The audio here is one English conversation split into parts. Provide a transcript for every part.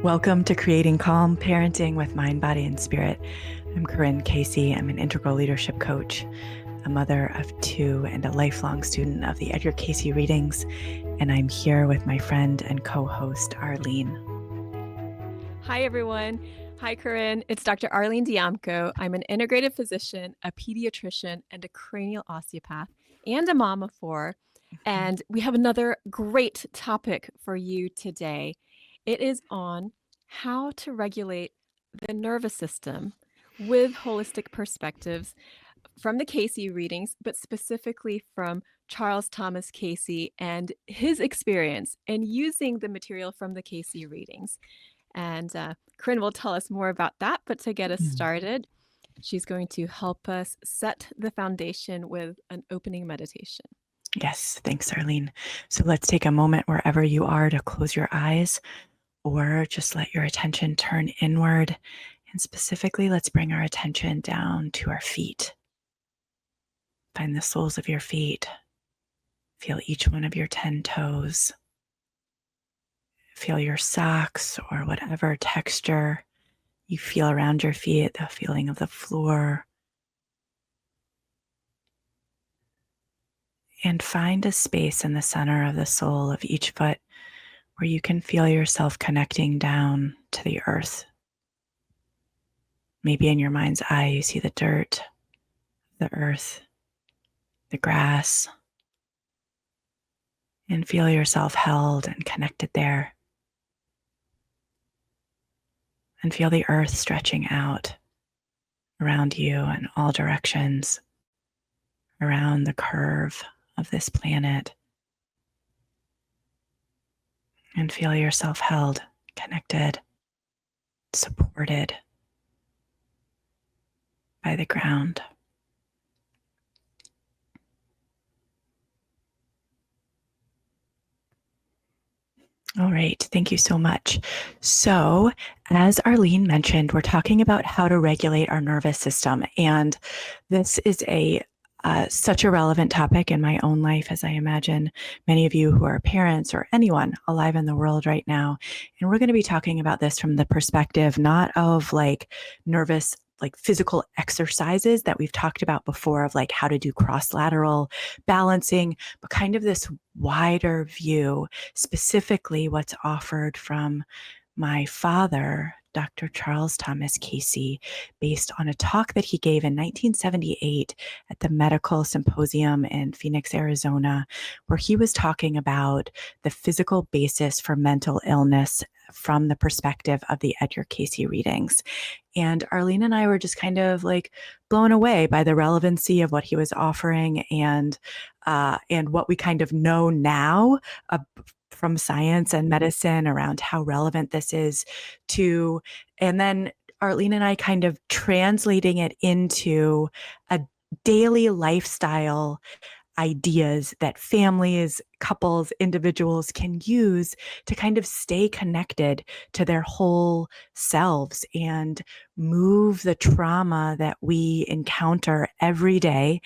Welcome to Creating Calm Parenting with Mind, Body, and Spirit. I'm Corinne Cayce. I'm an integral leadership coach, a mother of two, and a lifelong student of the Edgar Cayce Readings. And I'm here with my friend and co-host, Arlene. Hi, everyone. Hi, Corinne. It's Dr. Arlene Dijamco. I'm an integrative physician, a pediatrician, and a cranial osteopath, and a mom of four. And we have another great topic for you today. It is on how to regulate the nervous system with holistic perspectives from the Cayce readings, but specifically from Charles Thomas Cayce and his experience in using the material from the Cayce readings. And Corinne will tell us more about that, but to get us started, she's going to help us set the foundation with an opening meditation. Yes, thanks, Arlene. So let's take a moment wherever you are to close your eyes or just let your attention turn inward. And specifically, let's bring our attention down to our feet. Find the soles of your feet. Feel each one of your 10 toes. Feel your socks or whatever texture you feel around your feet, the feeling of the floor. And find a space in the center of the sole of each foot where you can feel yourself connecting down to the earth. Maybe in your mind's eye, you see the dirt, the earth, the grass, and feel yourself held and connected there. And feel the earth stretching out around you in all directions, around the curve of this planet. And feel yourself held, connected, supported by the ground. All right, thank you so much. So, as Arlene mentioned, we're talking about how to regulate our nervous system. And this is such a relevant topic in my own life, as I imagine many of you who are parents or anyone alive in the world right now. And we're going to be talking about this from the perspective not of nervous, physical exercises that we've talked about before of how to do cross-lateral balancing, but kind of this wider view, specifically what's offered from my father, Dr. Charles Thomas Cayce, based on a talk that he gave in 1978 at the Medical Symposium in Phoenix, Arizona, where he was talking about the physical basis for mental illness from the perspective of the Edgar Cayce readings. And Arlene and I were just kind of blown away by the relevancy of what he was offering and what we kind of know now from science and medicine around how relevant this is to, and then Arlene and I kind of translating it into a daily lifestyle ideas that families, couples, individuals can use to kind of stay connected to their whole selves and move the trauma that we encounter every day,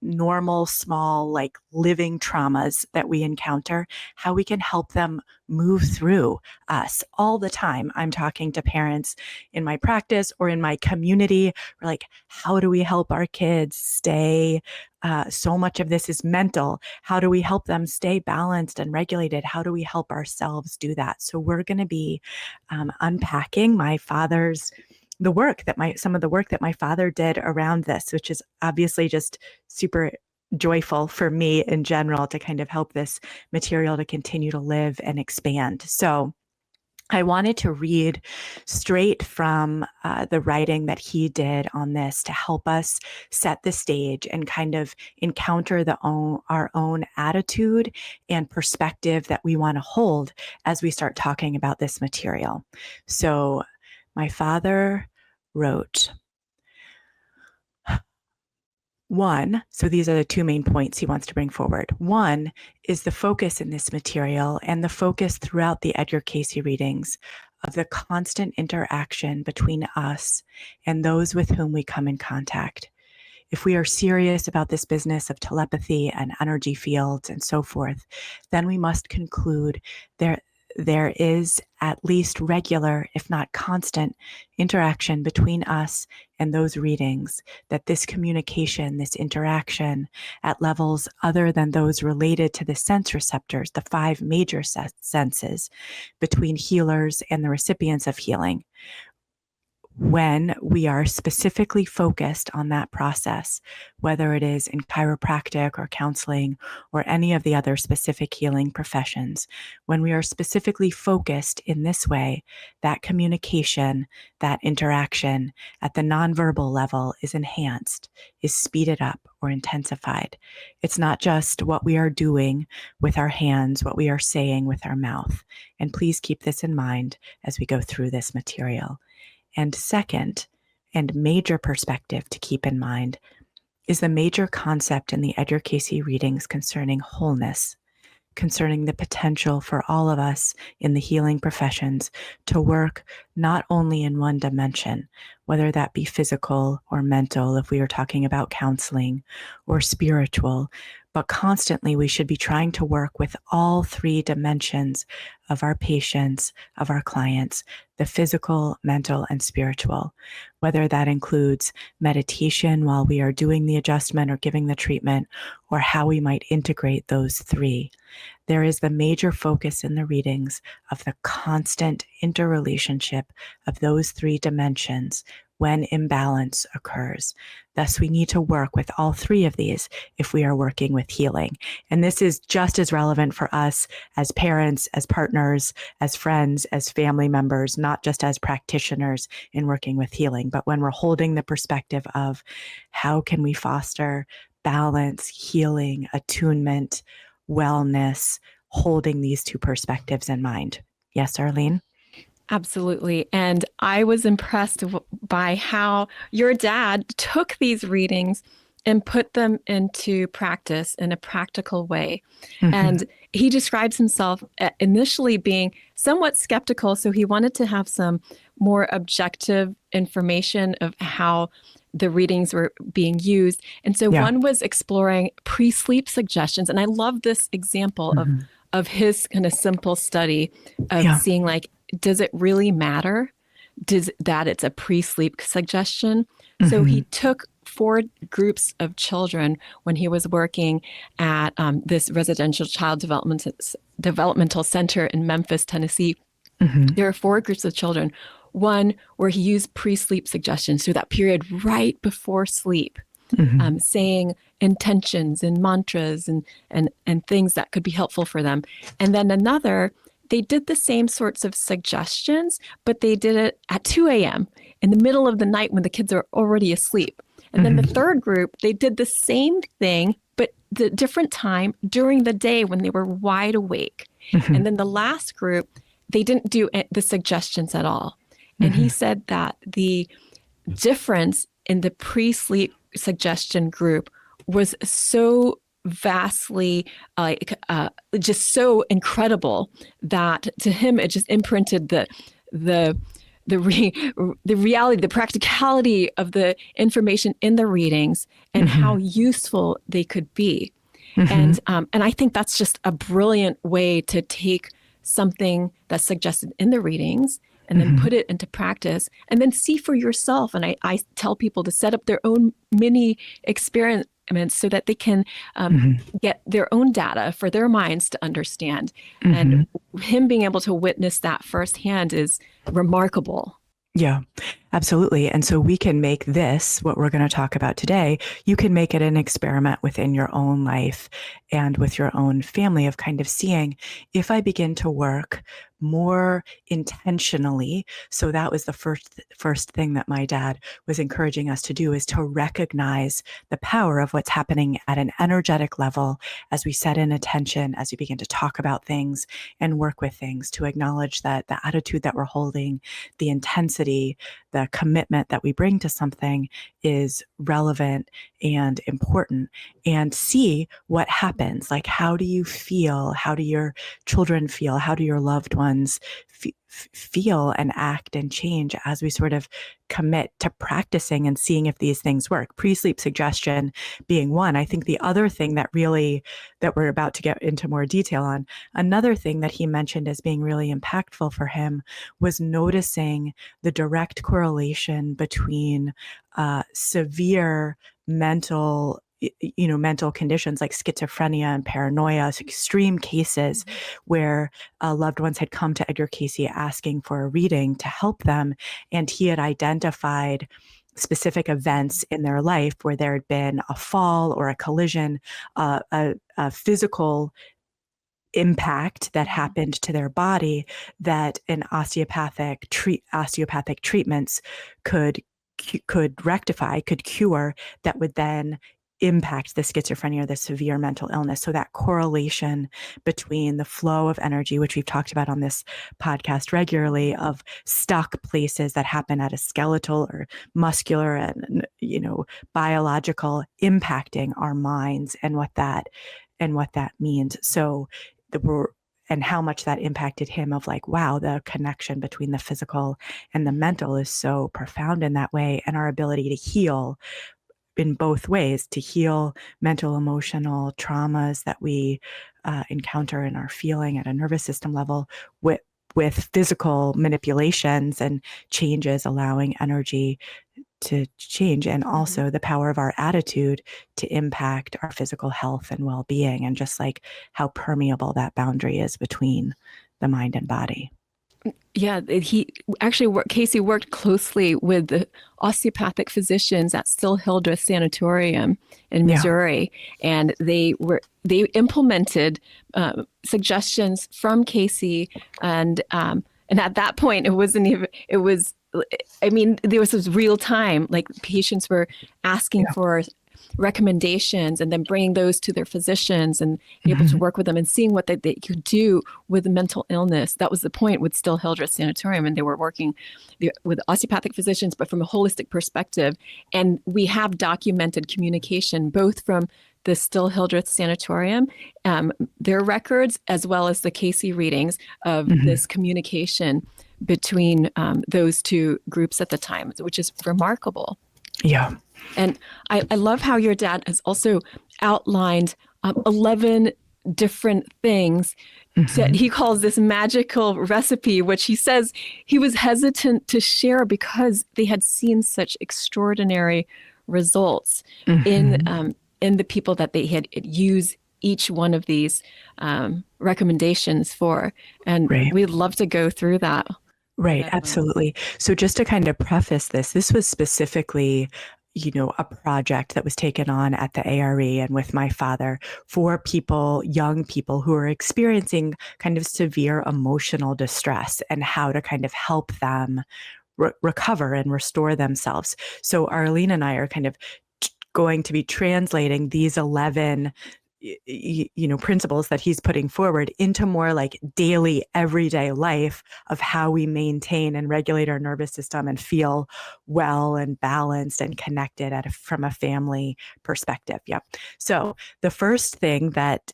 normal, small, living traumas that we encounter, how we can help them move through us all the time. I'm talking to parents in my practice or in my community, or how do we help our kids stay, so much of this is mental. How do we help them stay balanced and regulated? How do we help ourselves do that? So we're going to be unpacking some of the work that my father did around this, which is obviously just super joyful for me in general to kind of help this material to continue to live and expand. So I wanted to read straight from the writing that he did on this to help us set the stage and kind of encounter our own attitude and perspective that we want to hold as we start talking about this material. So my father wrote, so these are the two main points he wants to bring forward. One is the focus in this material and the focus throughout the Edgar Cayce readings of the constant interaction between us and those with whom we come in contact. If we are serious about this business of telepathy and energy fields and so forth, then we must conclude there is at least regular, if not constant, interaction between us and those readings, that this communication, this interaction at levels other than those related to the sense receptors, the 5 major senses, between healers and the recipients of healing, when we are specifically focused on that process, whether it is in chiropractic or counseling or any of the other specific healing professions, when we are specifically focused in this way, that communication, that interaction at the nonverbal level is enhanced, is speeded up or intensified. It's not just what we are doing with our hands, what we are saying with our mouth. And please keep this in mind as we go through this material. And second, and major perspective to keep in mind, is the major concept in the Edgar Cayce readings concerning wholeness, concerning the potential for all of us in the healing professions to work not only in one dimension, whether that be physical or mental, if we are talking about counseling, or spiritual, but constantly we should be trying to work with all 3 dimensions of our patients, of our clients, the physical, mental, and spiritual, whether that includes meditation while we are doing the adjustment or giving the treatment, or how we might integrate those 3. There is the major focus in the readings of the constant interrelationship of those 3 dimensions when imbalance occurs. Thus, we need to work with all 3 of these if we are working with healing. And this is just as relevant for us as parents, as partners, as friends, as family members, not just as practitioners in working with healing, but when we're holding the perspective of how can we foster balance, healing, attunement, wellness, holding these 2 perspectives in mind. Yes, Arlene? Absolutely. And I was impressed by how your dad took these readings and put them into practice in a practical way. Mm-hmm. And he describes himself initially being somewhat skeptical. So he wanted to have some more objective information of how the readings were being used. And so one was exploring pre-sleep suggestions. And I love this example of his kind of simple study of seeing, like, does it really matter that it's a pre-sleep suggestion? So he took 4 groups of children when he was working at this residential child developmental center in Memphis, Tennessee. There are 4 groups of children. One where he used pre-sleep suggestions, so that period right before sleep, saying intentions and mantras and things that could be helpful for them. And then another, they did the same sorts of suggestions, but they did it at 2 a.m. in the middle of the night when the kids are already asleep. And then the third group, they did the same thing, but the different time during the day when they were wide awake. And then the last group, they didn't do the suggestions at all. And he said that the difference in the pre-sleep suggestion group was so vastly, just so incredible that to him it just imprinted the reality, the practicality of the information in the readings and how useful they could be. And I think that's just a brilliant way to take something that's suggested in the readings and then put it into practice and then see for yourself. And I tell people to set up their own mini experiments so that they can get their own data for their minds to understand. And him being able to witness that firsthand is remarkable. Yeah, absolutely. And so we can make this, what we're going to talk about today, you can make it an experiment within your own life and with your own family of kind of seeing, if I begin to work more intentionally. So that was the first thing that my dad was encouraging us to do, is to recognize the power of what's happening at an energetic level as we set in attention, as we begin to talk about things and work with things, to acknowledge that the attitude that we're holding, the intensity, the commitment that we bring to something is relevant and important, and see what happens. Like, how do you feel? How do your children feel? How do your loved ones feel and act and change as we sort of commit to practicing and seeing if these things work. Pre-sleep suggestion being one. I think the other thing that we're about to get into more detail on, another thing that he mentioned as being really impactful for him was noticing the direct correlation between severe mental conditions like schizophrenia and paranoia, extreme cases where loved ones had come to Edgar Cayce asking for a reading to help them. And he had identified specific events in their life where there had been a fall or a collision, a physical impact that happened to their body that an osteopathic treatments could rectify, could cure, that would then impact the schizophrenia or the severe mental illness. So that correlation between the flow of energy, which we've talked about on this podcast regularly, of stuck places that happen at a skeletal or muscular and biological, impacting our minds and what that means. So and how much that impacted him, of like, wow, the connection between the physical and the mental is so profound in that way, and our ability to heal in both ways, to heal mental, emotional traumas that we encounter in our feeling at a nervous system level with physical manipulations and changes, allowing energy to change, and also the power of our attitude to impact our physical health and well-being, and just like how permeable that boundary is between the mind and body. Yeah, Cayce worked closely with the osteopathic physicians at Still Hildreth Sanatorium in Missouri, and they implemented suggestions from Cayce, and at that point there was this real time, like patients were asking for recommendations and then bringing those to their physicians and able to work with them and seeing what they could do with mental illness. That was the point with Still Hildreth Sanatorium, and they were working with osteopathic physicians, but from a holistic perspective. And we have documented communication both from the Still Hildreth Sanatorium, their records, as well as the Cayce readings of this communication between those two groups at the time, which is remarkable. Yeah. And I love how your dad has also outlined 11 different things that he calls this magical recipe, which he says he was hesitant to share because they had seen such extraordinary results in the people that they had used each one of these recommendations for. And we'd love to go through that. Right, absolutely. So just to kind of preface this was specifically a project that was taken on at the A.R.E. and with my father for young people who are experiencing kind of severe emotional distress, and how to kind of help them recover and restore themselves. So Arlene and I are kind of going to be translating these 11 principles that he's putting forward into more like daily, everyday life of how we maintain and regulate our nervous system and feel well and balanced and connected from a family perspective. Yep. So the first thing that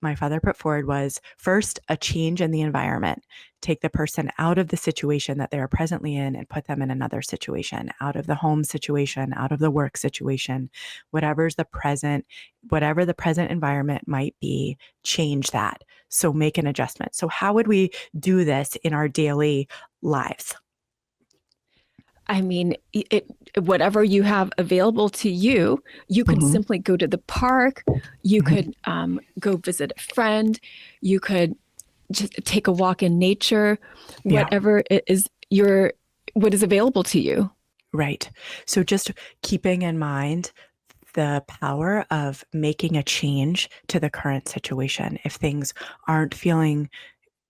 my father put forward was, first, a change in the environment. Take the person out of the situation that they are presently in and put them in another situation, out of the home situation, out of the work situation, whatever the present environment might be, change that. So make an adjustment. So how would we do this in our daily lives? I mean, whatever you have available to you, you could simply go to the park. You could go visit a friend. You could just take a walk in nature. Whatever it is what is available to you. Right. So just keeping in mind the power of making a change to the current situation.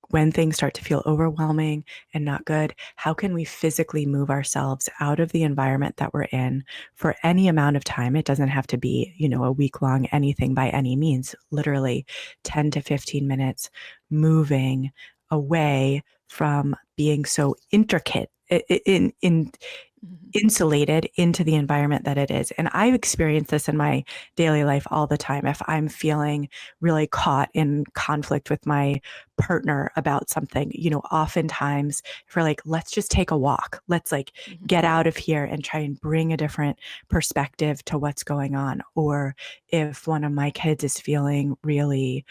When things start to feel overwhelming and not good, how can we physically move ourselves out of the environment that we're in for any amount of time? It doesn't have to be, a week long anything by any means, literally 10 to 15 minutes, moving away from being so intricate in insulated into the environment that it is. And I've experienced this in my daily life all the time. If I'm feeling really caught in conflict with my partner about something, oftentimes if we're like, let's just take a walk, let's get out of here and try and bring a different perspective to what's going on. Or if one of my kids is feeling really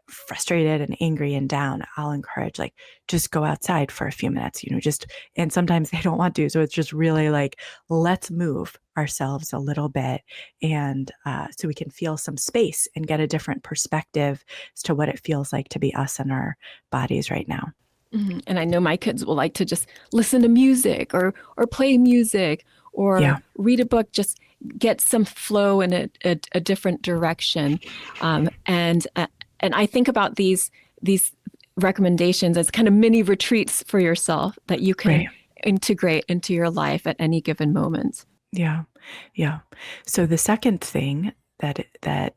frustrated and angry and down, I'll encourage just go outside for a few minutes, and sometimes they don't want to. So it's just really let's move ourselves a little bit. And so we can feel some space and get a different perspective as to what it feels like to be us in our bodies right now. And I know my kids will like to just listen to music or play music or read a book, just get some flow in a different direction. And I think about these recommendations as kind of mini retreats for yourself that you can integrate into your life at any given moment. Yeah. So the second thing that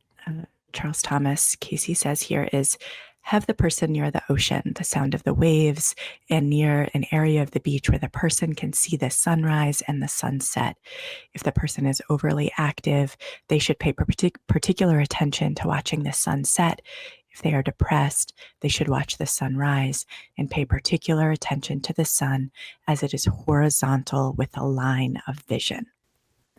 Charles Thomas Cayce says here is have the person near the ocean, the sound of the waves, and near an area of the beach where the person can see the sunrise and the sunset. If the person is overly active, they should pay particular attention to watching the sunset. If they are depressed, they should watch the sunrise and pay particular attention to the sun as it is horizontal with a line of vision.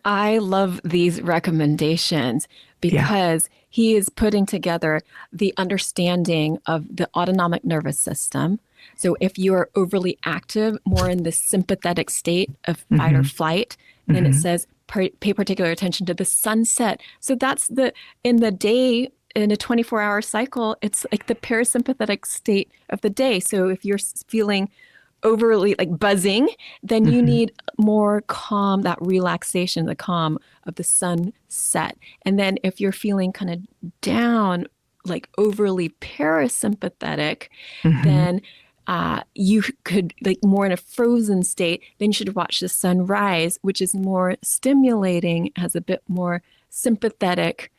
I love these recommendations because he is putting together the understanding of the autonomic nervous system. So if you are overly active, more in the sympathetic state of fight or flight, then it says pay particular attention to the sunset. So that's in the day, in a 24-hour cycle, it's like the parasympathetic state of the day. So if you're feeling overly buzzing, then you need more calm, that relaxation, the calm of the sunset. And then if you're feeling kind of down, overly parasympathetic, then you could more in a frozen state, then you should watch the sunrise, which is more stimulating, has a bit more sympathetic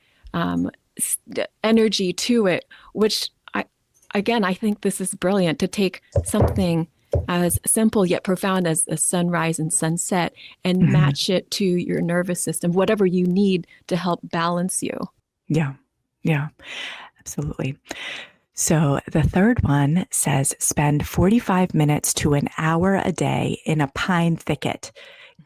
energy to it, which I think this is brilliant to take something as simple yet profound as a sunrise and sunset and match it to your nervous system, whatever you need to help balance you. Yeah, absolutely. So the third one says spend 45 minutes to an hour a day in a pine thicket.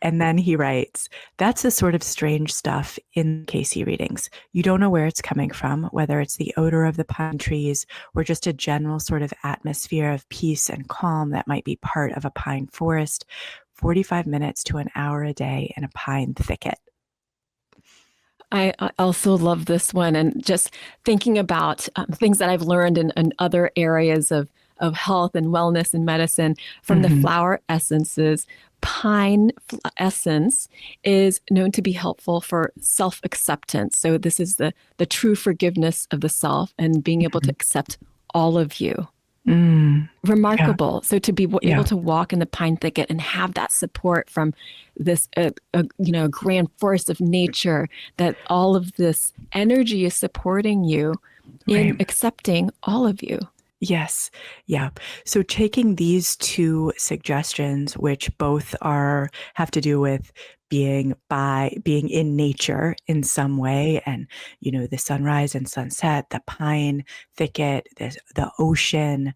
And then he writes, that's the sort of strange stuff in Cayce readings. You don't know where it's coming from, whether it's the odor of the pine trees or just a general sort of atmosphere of peace and calm that might be part of a pine forest. 45 minutes to an hour a day in a pine thicket. I also love this one, and just thinking about things that I've learned in other areas of health and wellness and medicine from the flower essences. Pine essence is known to be helpful for self-acceptance. So this is the true forgiveness of the self and being able to accept all of you. Remarkable. So to be able to walk in the pine thicket and have that support from this, grand force of nature, that all of this energy is supporting you in accepting all of you. Yes. Yeah. So taking these two suggestions, which both have to do with being in nature in some way, and, the sunrise and sunset, the pine thicket, the ocean,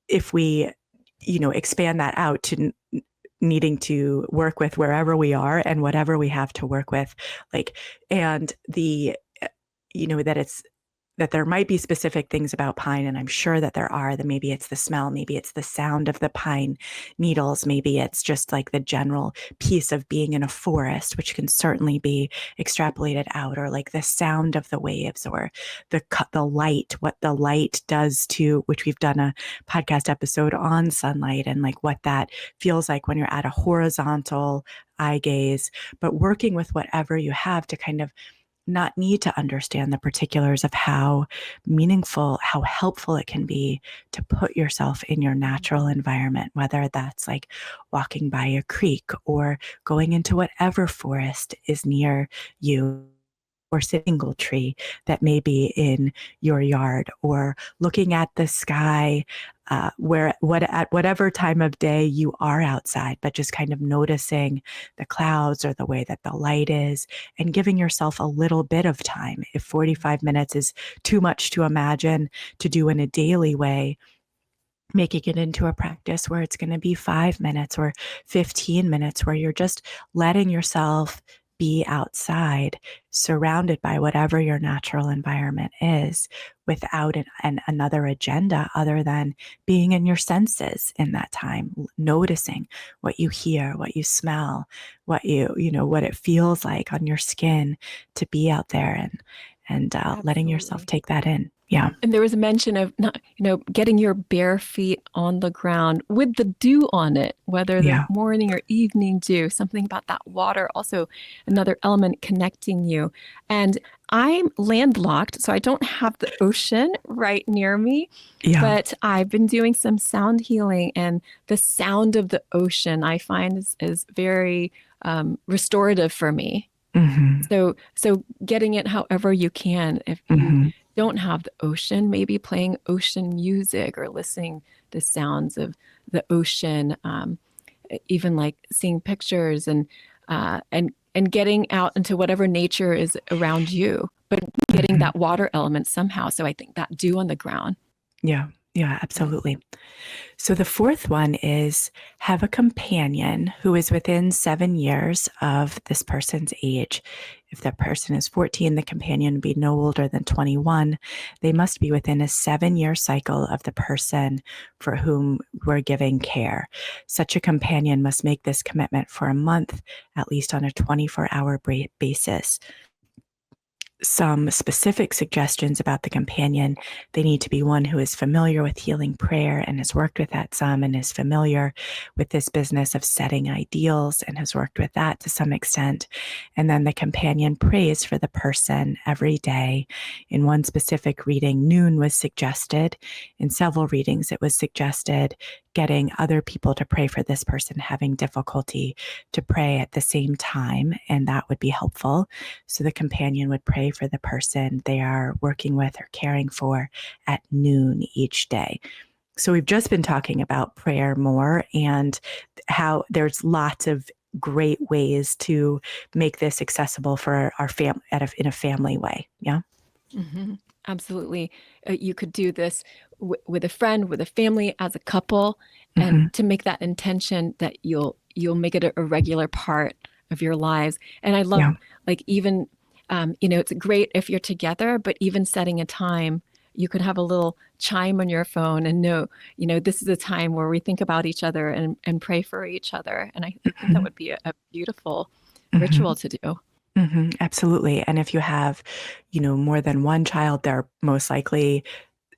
if we, expand that out to needing to work with wherever we are and whatever we have to work with, and that there might be specific things about pine, and I'm sure that there are, that maybe it's the smell, maybe it's the sound of the pine needles, maybe it's just the general piece of being in a forest, which can certainly be extrapolated out, or the sound of the waves, or the light, what the light does to, which we've done a podcast episode on sunlight, and what that feels like when you're at a horizontal eye gaze, but working with whatever you have to kind of not need to understand the particulars of how meaningful, how helpful it can be to put yourself in your natural environment, whether that's walking by a creek or going into whatever forest is near you. or single tree that may be in your yard, or looking at the sky at whatever time of day you are outside, but just kind of noticing the clouds or the way that the light is, and giving yourself a little bit of time. If 45 minutes is too much to imagine to do in a daily way, making it into a practice where it's going to be 5 minutes or 15 minutes, where you're just letting yourself be outside, surrounded by whatever your natural environment is, without another agenda other than being in your senses in that time, noticing what you hear, what you smell, what what it feels like on your skin to be out there, and letting yourself Absolutely. take that in. Yeah. And there was a mention of not, getting your bare feet on the ground with the dew on it, whether the Yeah. morning or evening dew, something about that water, also another element connecting you. And I'm landlocked, so I don't have the ocean right near me, Yeah. but I've been doing some sound healing, and the sound of the ocean I find is very restorative for me. Mm-hmm. So getting it however you can. If you Mm-hmm. don't have the ocean, maybe playing ocean music or listening to sounds of the ocean, even like seeing pictures and getting out into whatever nature is around you, but getting Mm-hmm. that water element somehow. So I think that dew on the ground. Yeah. Yeah, Yeah. absolutely. So the fourth one is have a companion who is within 7 years of this person's age. If that person is 14, the companion would be no older than 21. They must be within a 7-year cycle of the person for whom we're giving care. Such a companion must make this commitment for a month, at least on a 24-hour basis. Some specific suggestions about the companion: they need to be one who is familiar with healing prayer and has worked with that some, and is familiar with this business of setting ideals and has worked with that to some extent. And then the companion prays for the person every day. In one specific reading, noon was suggested. In several readings, it was suggested getting other people to pray for this person having difficulty to pray at the same time, and that would be helpful. So the companion would pray for the person they are working with or caring for at noon each day. So we've just been talking about prayer more, and how there's lots of great ways to make this accessible for our family in a family way. Yeah. Mm-hmm. Absolutely. You could do this with a friend, with a family, as a couple, and Mm-hmm. to make that intention that you'll make it a regular part of your lives. And I love, Yeah. like, even it's great if you're together, but even setting a time, you could have a little chime on your phone and know, this is a time where we think about each other and pray for each other. And I think that Mm-hmm. would be a beautiful Mm-hmm. ritual to do. Mm-hmm. Absolutely. And if you have, more than one child, they're most likely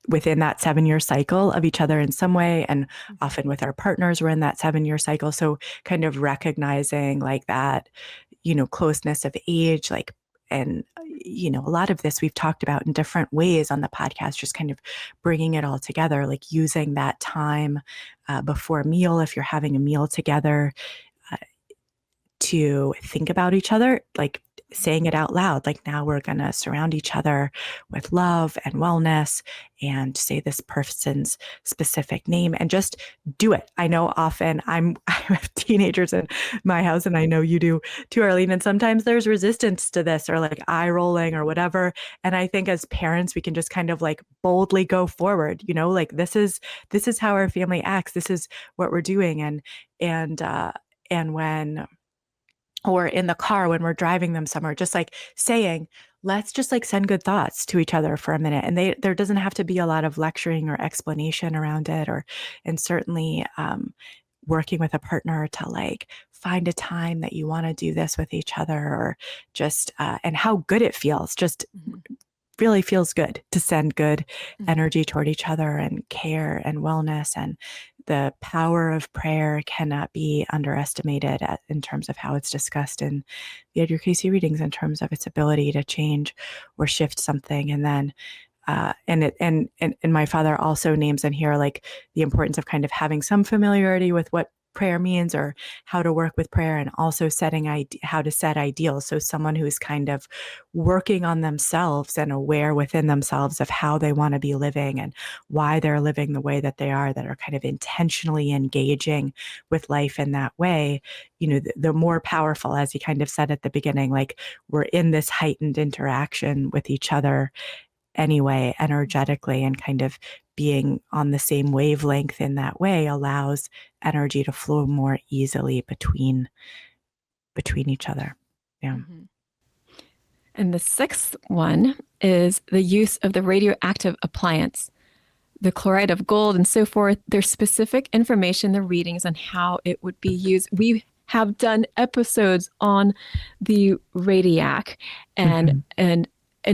within that 7-year cycle of each other in some way. And often with our partners, we're in that 7-year cycle. So kind of recognizing like that, closeness of age, like, and, a lot of this we've talked about in different ways on the podcast, just kind of bringing it all together, like using that time before a meal, if you're having a meal together, uh, to think about each other, like saying it out loud, like, now we're going to surround each other with love and wellness, and say this person's specific name, and just do it. I know often I have teenagers in my house, and I know you do too, Arlene, and sometimes there's resistance to this, or like eye rolling or whatever. And I think as parents, we can just kind of like boldly go forward, like this is how our family acts. This is what we're doing. And when, or in the car when we're driving them somewhere, just like saying, let's just like send good thoughts to each other for a minute. And there doesn't have to be a lot of lecturing or explanation around it, and certainly working with a partner to like find a time that you want to do this with each other, or just, and how good it feels. Just Mhm. really feels good to send good Mhm. energy toward each other, and care and wellness. And the power of prayer cannot be underestimated in terms of how it's discussed in the Edgar Cayce readings, in terms of its ability to change or shift something. And then and my father also names in here like the importance of kind of having some familiarity with what prayer means or how to work with prayer, and also how to set ideals. So someone who's kind of working on themselves and aware within themselves of how they want to be living and why they're living the way that they are, that are kind of intentionally engaging with life in that way, the more powerful, as you kind of said at the beginning, like we're in this heightened interaction with each other anyway, energetically, and kind of being on the same wavelength in that way allows energy to flow more easily between each other. Yeah. Mm-hmm. And the sixth one is the use of the radioactive appliance, the chloride of gold and so forth. There's specific information, the readings on how it would be used. We have done episodes on the radiac, and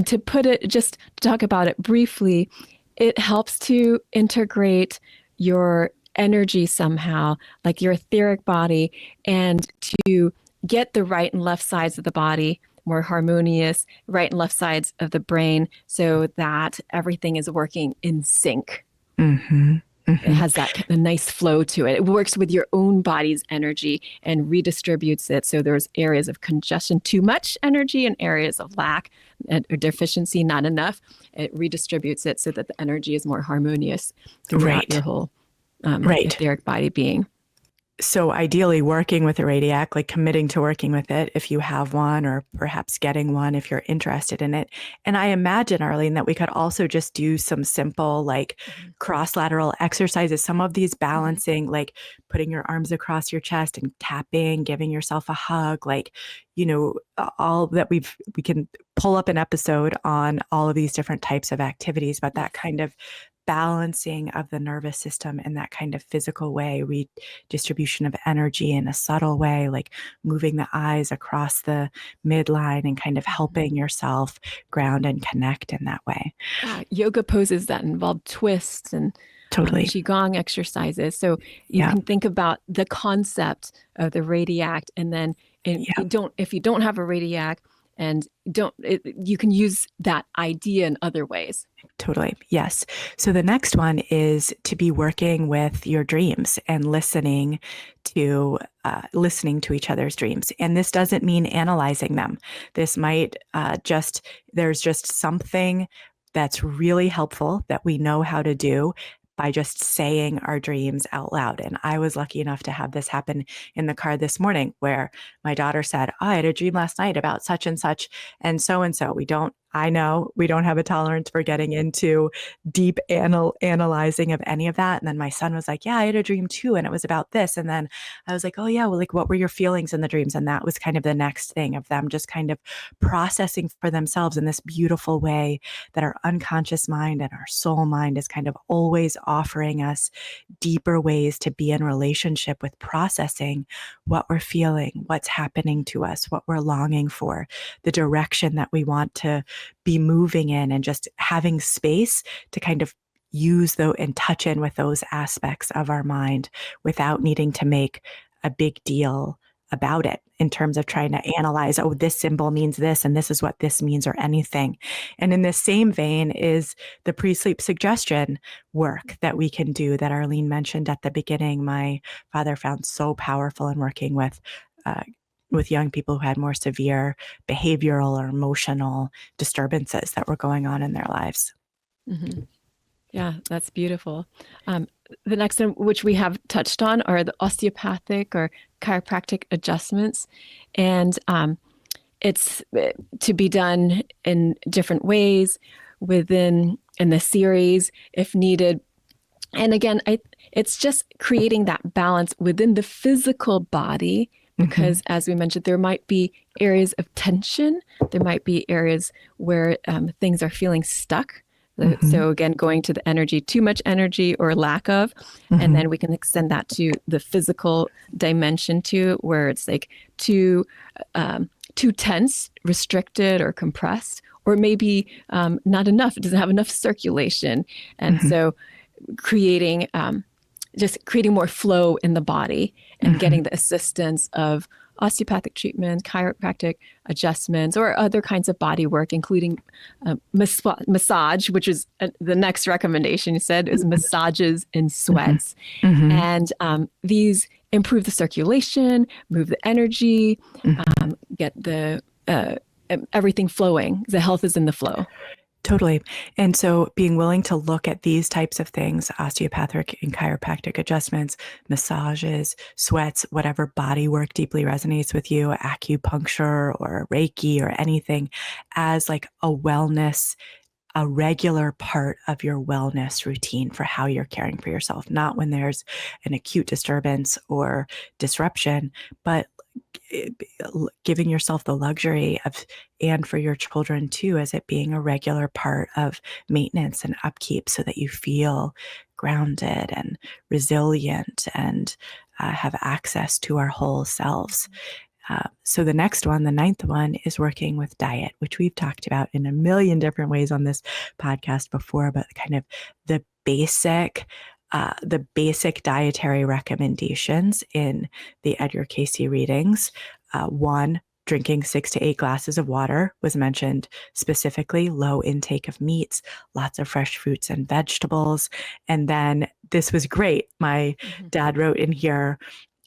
to put it, just to talk about it briefly, it helps to integrate your energy somehow, like your etheric body, and to get the right and left sides of the body more harmonious, right and left sides of the brain, so that everything is working in sync. Mm-hmm. Mm-hmm. It has that kind of nice flow to it. It works with your own body's energy and redistributes it. So there's areas of congestion, too much energy, and areas of lack or deficiency, not enough. It redistributes it so that the energy is more harmonious throughout your whole etheric body being. So ideally working with a radiac, like committing to working with it if you have one, or perhaps getting one if you're interested in it. And I imagine, Arlene, that we could also just do some simple like cross-lateral exercises, some of these balancing, like putting your arms across your chest and tapping, giving yourself a hug, like, all that we can pull up an episode on all of these different types of activities, but that kind of balancing of the nervous system in that kind of physical way, redistribution of energy in a subtle way, like moving the eyes across the midline and kind of helping yourself ground and connect in that way. Yoga poses that involve twists and totally qigong exercises. So you can think about the concept of the radiac, and then if you don't have a radiac, and you can use that idea in other ways. Totally. Yes. So the next one is to be working with your dreams and listening to each other's dreams. And this doesn't mean analyzing them. This might there's just something that's really helpful that we know how to do by just saying our dreams out loud. And I was lucky enough to have this happen in the car this morning, where my daughter said, I had a dream last night about such and such and so and so. I know we don't have a tolerance for getting into deep analyzing of any of that. And then my son was like, yeah, I had a dream too, and it was about this. And then I was like, oh yeah, well, like what were your feelings in the dreams? And that was kind of the next thing of them just kind of processing for themselves in this beautiful way that our unconscious mind and our soul mind is kind of always offering us deeper ways to be in relationship with processing what we're feeling, what's happening to us, what we're longing for, the direction that we want to be moving in, and just having space to kind of use and touch in with those aspects of our mind without needing to make a big deal about it in terms of trying to analyze, oh, this symbol means this and this is what this means, or anything. And in this same vein is the pre-sleep suggestion work that we can do that Arlene mentioned at the beginning. My father found so powerful in working with young people who had more severe behavioral or emotional disturbances that were going on in their lives. Mm-hmm. Yeah, that's beautiful. The next one, which we have touched on, are the osteopathic or chiropractic adjustments. And it's to be done in different ways in the series if needed. And again, it's just creating that balance within the physical body, because as we mentioned, there might be areas of tension. There might be areas where things are feeling stuck. So again, going to the energy, too much energy or lack of, and then we can extend that to the physical dimension too, where it's like too tense, restricted, or compressed, or maybe not enough. It doesn't have enough circulation, and so creating more flow in the body and getting the assistance of osteopathic treatment, chiropractic adjustments, or other kinds of body work, including massage, which is the next recommendation you said is massages and sweats. And these improve the circulation, move the energy, get the everything flowing. The health is in the flow. Totally. And so being willing to look at these types of things, osteopathic and chiropractic adjustments, massages, sweats, whatever body work deeply resonates with you, acupuncture or Reiki or anything, as like a wellness, a regular part of your wellness routine for how you're caring for yourself, not when there's an acute disturbance or disruption, but giving yourself the luxury of, and for your children too, as it being a regular part of maintenance and upkeep so that you feel grounded and resilient and have access to our whole selves. So the next one, the ninth one, is working with diet, which we've talked about in a million different ways on this podcast before, but kind of the basic dietary recommendations in the Edgar Cayce readings. One, drinking 6 to 8 glasses of water was mentioned specifically, low intake of meats, lots of fresh fruits and vegetables. And then this was great. My dad wrote in here,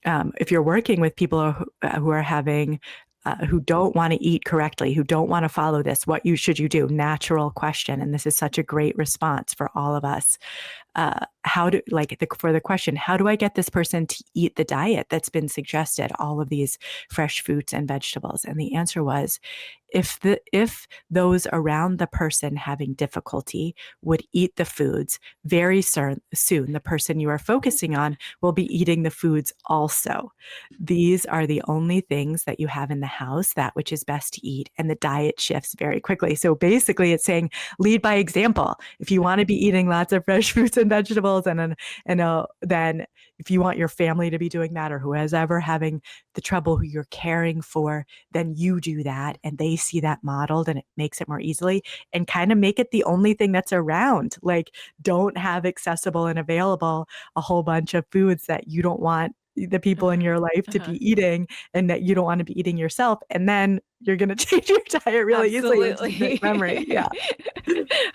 if you're working with people who are having who don't want to eat correctly, who don't want to follow this, what should you do? Natural question. And this is such a great response for all of us. For the question, how do I get this person to eat the diet that's been suggested, all of these fresh fruits and vegetables? And the answer was, if those around the person having difficulty would eat the foods, very soon the person you are focusing on will be eating the foods also. These are the only things that you have in the house, that which is best to eat, and the diet shifts very quickly. So basically it's saying lead by example. If you want to be eating lots of fresh fruits and vegetables, and then if you want your family to be doing that, or who is ever having the trouble who you're caring for, then you do that, and they see that modeled, and it makes it more easily, and kind of make it the only thing that's around. Like, don't have accessible and available a whole bunch of foods that you don't want the people in your life to be eating, and that you don't want to be eating yourself. And then you're going to change your diet really easily. It's a great memory. Yeah.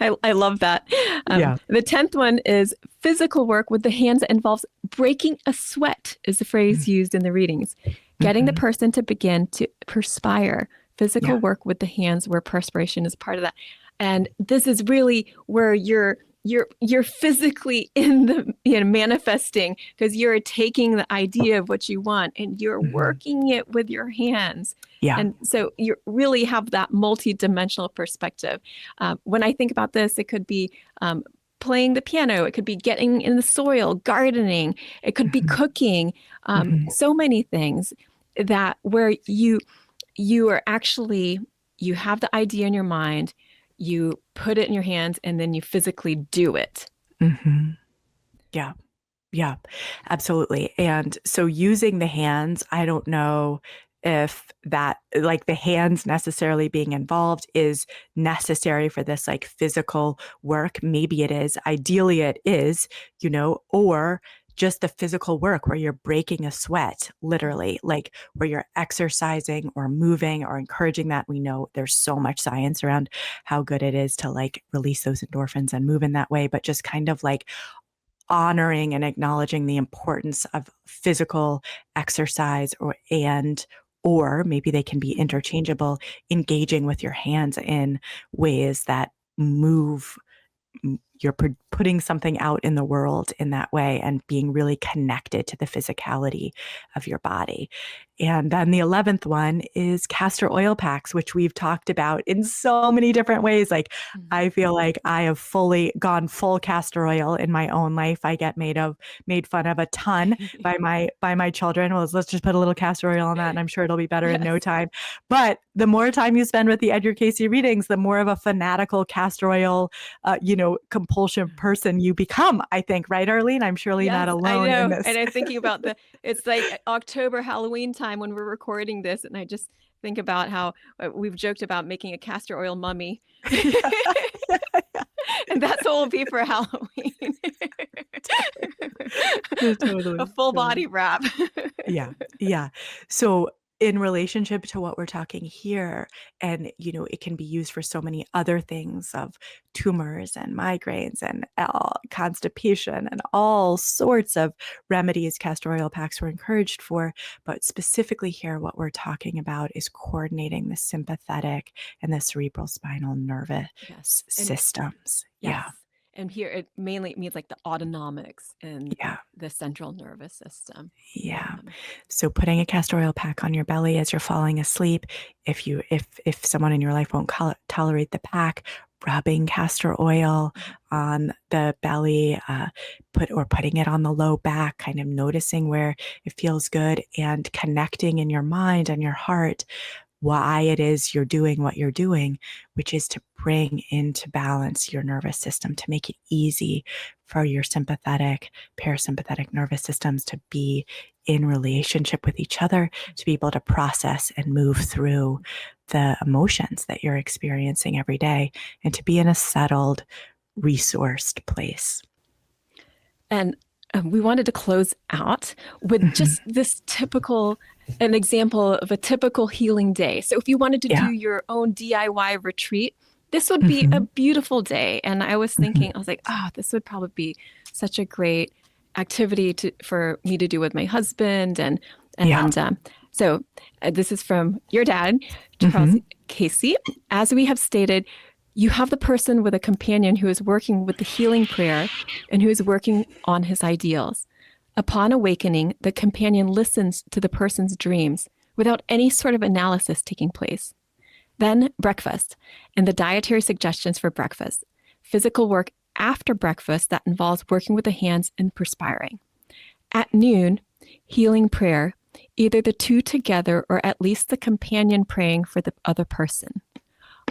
I love that. The 10th one is physical work with the hands that involves breaking a sweat, is the phrase used in the readings. Getting the person to begin to perspire. Physical work with the hands where perspiration is part of that. And this is really where you're physically in the manifesting, because you're taking the idea of what you want and you're working it with your hands. Yeah. And so you really have that multi-dimensional perspective. When I think about this, it could be playing the piano, it could be getting in the soil, gardening, it could be cooking, so many things that where you are actually, you have the idea in your mind, you put it in your hands, and then you physically do it. Yeah, absolutely. And so using the hands, I don't know if that, like, the hands necessarily being involved is necessary for this like physical work. Maybe it is. Ideally it is, or just the physical work where you're breaking a sweat, literally, like where you're exercising or moving or encouraging that. We know there's so much science around how good it is to like release those endorphins and move in that way, but just kind of like honoring and acknowledging the importance of physical exercise, or maybe they can be interchangeable, engaging with your hands in ways that move. You're putting something out in the world in that way, and being really connected to the physicality of your body. And then the 11th one is castor oil packs, which we've talked about in so many different ways. Like, I feel like I have fully gone full castor oil in my own life. I get made fun of a ton by my children. Well, let's just put a little castor oil on that, and I'm sure it'll be better in no time. But the more time you spend with the Edgar Cayce readings, the more of a fanatical castor oil, compulsion person you become, I think. Right, Arlene? I'm surely not alone in this. And I'm thinking about it's like October, Halloween time when we're recording this, and I just think about how we've joked about making a castor oil mummy. And that's what will be for Halloween. Totally. A full body wrap. Yeah. So in relationship to what we're talking here, and it can be used for so many other things of tumors and migraines and constipation and all sorts of remedies castor oil packs were encouraged for. But specifically here, what we're talking about is coordinating the sympathetic and the cerebral spinal nervous systems. Yes. And here it mainly means like the autonomics in Yeah. the central nervous system. Yeah. So putting a castor oil pack on your belly as you're falling asleep, if someone in your life won't tolerate the pack, rubbing castor oil on the belly, putting it on the low back, kind of noticing where it feels good, and connecting in your mind and your heart why it is you're doing what you're doing, which is to bring into balance your nervous system, to make it easy for your sympathetic, parasympathetic nervous systems to be in relationship with each other, to be able to process and move through the emotions that you're experiencing every day, and to be in a settled, resourced place. And we wanted to close out with just this an example of a typical healing day. So if you wanted to do your own DIY retreat, this would be a beautiful day. And I was thinking, I was like, this would probably be such a great activity for me to do with my husband. So this is from your dad, Thomas Cayce. As we have stated, you have the person with a companion who is working with the healing prayer and who is working on his ideals. Upon awakening, the companion listens to the person's dreams without any sort of analysis taking place. Then breakfast and the dietary suggestions for breakfast. Physical work after breakfast that involves working with the hands and perspiring. At noon, healing prayer, either the two together or at least the companion praying for the other person.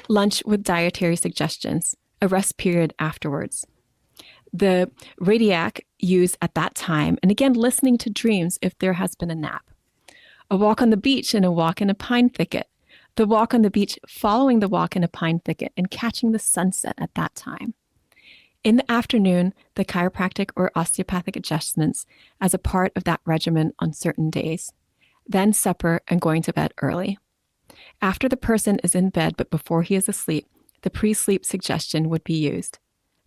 Lunch with dietary suggestions, a rest period afterwards. The Radiac used at that time, and again, listening to dreams if there has been a nap. A walk on the beach and a walk in a pine thicket. The walk on the beach following the walk in a pine thicket and catching the sunset at that time. In the afternoon, the chiropractic or osteopathic adjustments as a part of that regimen on certain days. Then supper and going to bed early. After the person is in bed but before he is asleep, the pre-sleep suggestion would be used.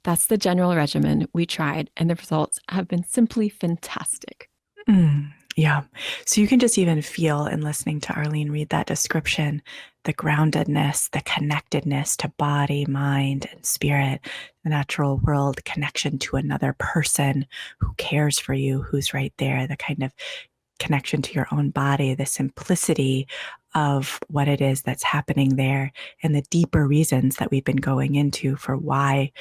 That's the general regimen we tried, and the results have been simply fantastic. Yeah. So you can just even feel in listening to Arlene read that description, the groundedness, the connectedness to body, mind, and spirit, the natural world connection to another person who cares for you, who's right there, the kind of connection to your own body, the simplicity of what it is that's happening there, and the deeper reasons that we've been going into for why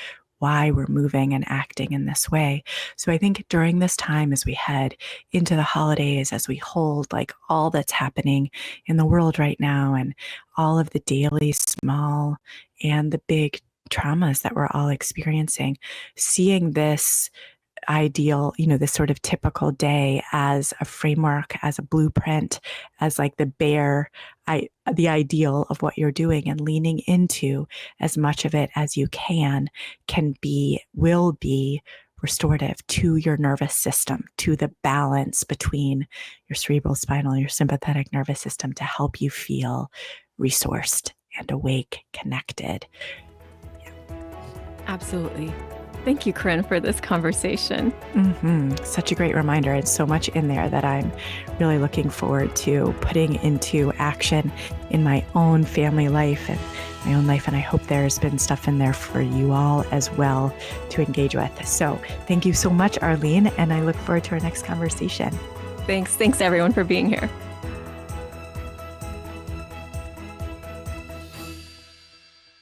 we're moving and acting in this way. So I think during this time, as we head into the holidays, as we hold like all that's happening in the world right now and all of the daily small and the big traumas that we're all experiencing, seeing this ideal, this sort of typical day as a framework, as a blueprint, as like the ideal of what you're doing, and leaning into as much of it as you will be restorative to your nervous system, to the balance between your cerebral spinal and your sympathetic nervous system, to help you feel resourced and awake, connected. Yeah. Absolutely. Thank you, Corinne, for this conversation. Such a great reminder, and so much in there that I'm really looking forward to putting into action in my own family life and my own life. And I hope there's been stuff in there for you all as well to engage with. So thank you so much, Arlene, and I look forward to our next conversation. Thanks everyone for being here.